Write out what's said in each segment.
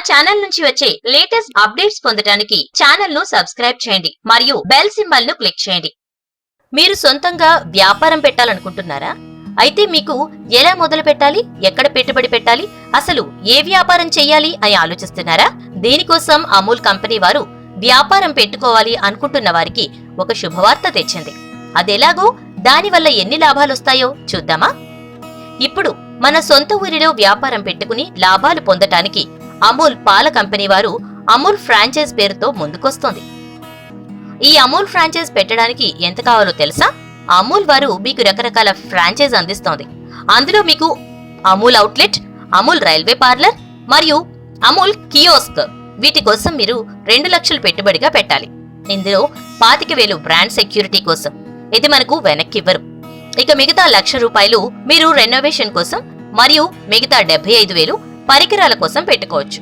Channel నుంచి వచ్చే latest updates పొందడానికి ఛానల్ ను సబ్స్క్రైబ్ చేయండి మరియు బెల్ సింబల్ ను క్లిక్ చేయండి. మీరు సొంతంగా వ్యాపారం పెట్టాలనుకుంటున్నారా? అయితే మీకు ఎలా మొదలు పెట్టాలి, ఎక్కడ పెట్టుబడి పెట్టాలి, అసలు ఏ వ్యాపారం చేయాలి అని ఆలోచిస్తున్నారా? దీనికోసం అమూల్ కంపెనీ వారు వ్యాపారం పెట్టుకోవాలి అనుకుంటున్న వారికి ఒక శుభవార్త తెచ్చింది. అదెలాగో, దానివల్ల ఎన్ని లాభాలొస్తాయో చూద్దామా? ఇప్పుడు మన సొంత ఊరిలో వ్యాపారం పెట్టుకుని లాభాలు పొందటానికి అమూల్ పాల కంపెనీ వారు అమూల్ ఫ్రాంచైజ్ పేరుతో ముందుకొస్తోంది. ఈ అమూల్ ఫ్రాంచైజ్ పెట్టడానికి ఎంత కావాలో తెలుసా? అమూల్ వారు మీకు రకరకాల ఫ్రాంచైజ్ అందిస్తోంది. అందులో మీకు Amul outlet, Amul railway parlour మరియు అమూల్ కియోస్క్, వీటి కోసం మీరు 2 లక్షలు పెట్టుబడిగా పెట్టాలి. ఇందులో 25,000 బ్రాండ్ సెక్యూరిటీ కోసం, ఇది మనకు వెనక్కివ్వరు. ఇక మిగతా ₹1,00,000 మీరు రెనోవేషన్ కోసం మరియు మిగతా 75,000 పరికరాల కోసం పెట్టుకోవచ్చు.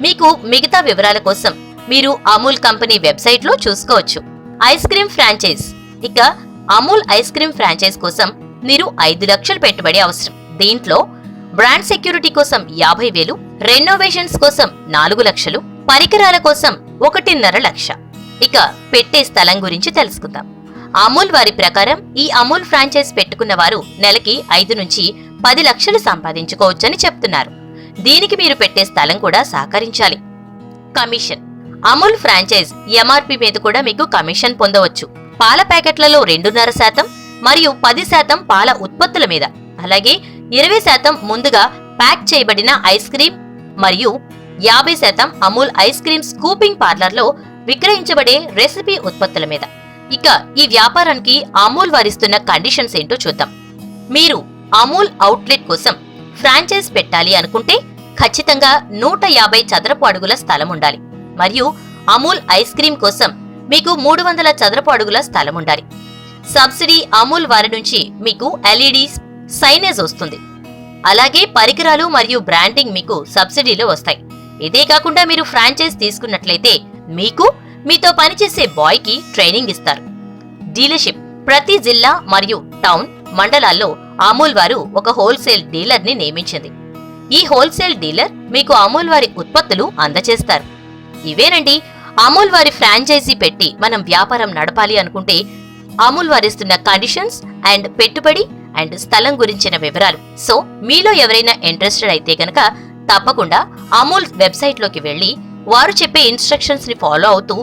మీకు మిగతా వివరాల కోసం మీరు అమూల్ కంపెనీ వెబ్సైట్ లో చూసుకోవచ్చు. Ice cream franchise. ఇక అమూల్ ఐస్ క్రీమ్ ఫ్రాంచైజ్ కోసం మీరు 5 లక్షలు పెట్టుబడి అవసరం. దీంట్లో బ్రాండ్ సెక్యూరిటీ కోసం 50,000, రెనోవేషన్స్ కోసం 4 లక్షలు, పరికరాల కోసం 1.5 లక్ష. ఇక పెట్టే స్థలం గురించి తెలుసుకుందాం. అమూల్ వారి ప్రకారం ఈ అమూల్ ఫ్రాంచైజ్ పెట్టుకున్న వారు నెలకి 5 నుంచి 10 లక్షలు సంపాదించుకోవచ్చని చెప్తున్నారు. దీనికి మీరు పెట్టే స్థలం కూడా సహకరించాలి. కమిషన్. అమూల్ ఫ్రాంచైజ్ ఎంఆర్పి మీద కూడా మీకు కమిషన్ పొందవచ్చు. పాల ప్యాకెట్లలో 2.5% మరియు 10% పాల ఉత్పత్తుల మీద, అలాగే 20% ముందుగా ప్యాక్ చేయబడిన ఐస్ క్రీం మరియు 50% అమూల్ ఐస్ క్రీం స్కూపింగ్ పార్లర్లో విక్రయించబడే రెసిపీ ఉత్పత్తుల మీద. ఇక ఈ వ్యాపారానికి అమూల్ వారిస్తున్న కండిషన్స్ ఏంటో చూద్దాం. మీరు అమూల్ అవుట్లెట్ కోసం ఫ్రాంచైజ్ పెట్టాలి అనుకుంటే ఖచ్చితంగా 150 చదరపు అడుగుల స్థలం ఉండాలి మరియు అమూల్ ఐస్ క్రీం కోసం మీకు 300 చదరపు అడుగుల స్థలం ఉండాలి. సబ్సిడీ అమూల్ వారి నుంచి మీకు ఎల్ఈడి సైనేజ్ వస్తుంది. అలాగే పరికరాలు మరియు బ్రాండింగ్ మీకు సబ్సిడీలో వస్తాయి. ఇదే కాకుండా మీరు ఫ్రాంచైజ్ తీసుకున్నట్లయితే మీకు మీతో పనిచేసే బాయ్ కి ట్రైనింగ్ ఇస్తారు. డీలర్షిప్. ప్రతి జిల్లా మరియు టౌన్, మండలాల్లో అమూల్ వారు ఒక హోల్సేల్ డీలర్ ని నియమించింది. ఈ హోల్సేల్ డీలర్ మీకు అమూల్ వారి ఉత్పత్తులు అందజేస్తారు. ఇవేనండి అమూల్ వారి ఫ్రాంచైజీ పెట్టి మనం వ్యాపారం నడపాలి అనుకుంటే అమూల్ వారిస్తున్న కండిషన్స్ అండ్ పెట్టుబడి అండ్ స్థలం గురించిన వివరాలు. సో మీలో ఎవరైనా ఇంట్రెస్టెడ్ అయితే గనక తప్పకుండా అమూల్ వెబ్సైట్ లోకి వెళ్లి వారు చెప్పే ఇన్స్ట్రక్షన్స్ ని ఫాలో అవుతూ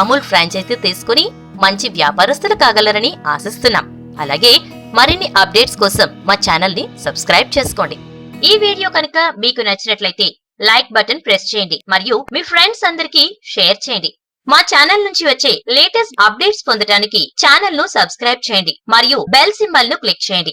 అమూల్ ఫ్రాంచైజీ తీసుకుని మంచి వ్యాపారస్తులు కాగలరని ఆశిస్తున్నాం. అలాగే మరిన్ని అప్డేట్స్ కోసం మా ఛానల్ ని సబ్స్క్రైబ్ చేసుకోండి. ఈ వీడియో కనుక మీకు నచ్చినట్లయితే లైక్ బటన్ ప్రెస్ చేయండి మరియు మీ ఫ్రెండ్స్ అందరికీ షేర్ చేయండి. మా ఛానల్ నుంచి వచ్చే లేటెస్ట్ అప్డేట్స్ పొందడానికి ఛానల్ ను సబ్స్క్రైబ్ చేయండి మరియు బెల్ సింబల్ ను క్లిక్ చేయండి.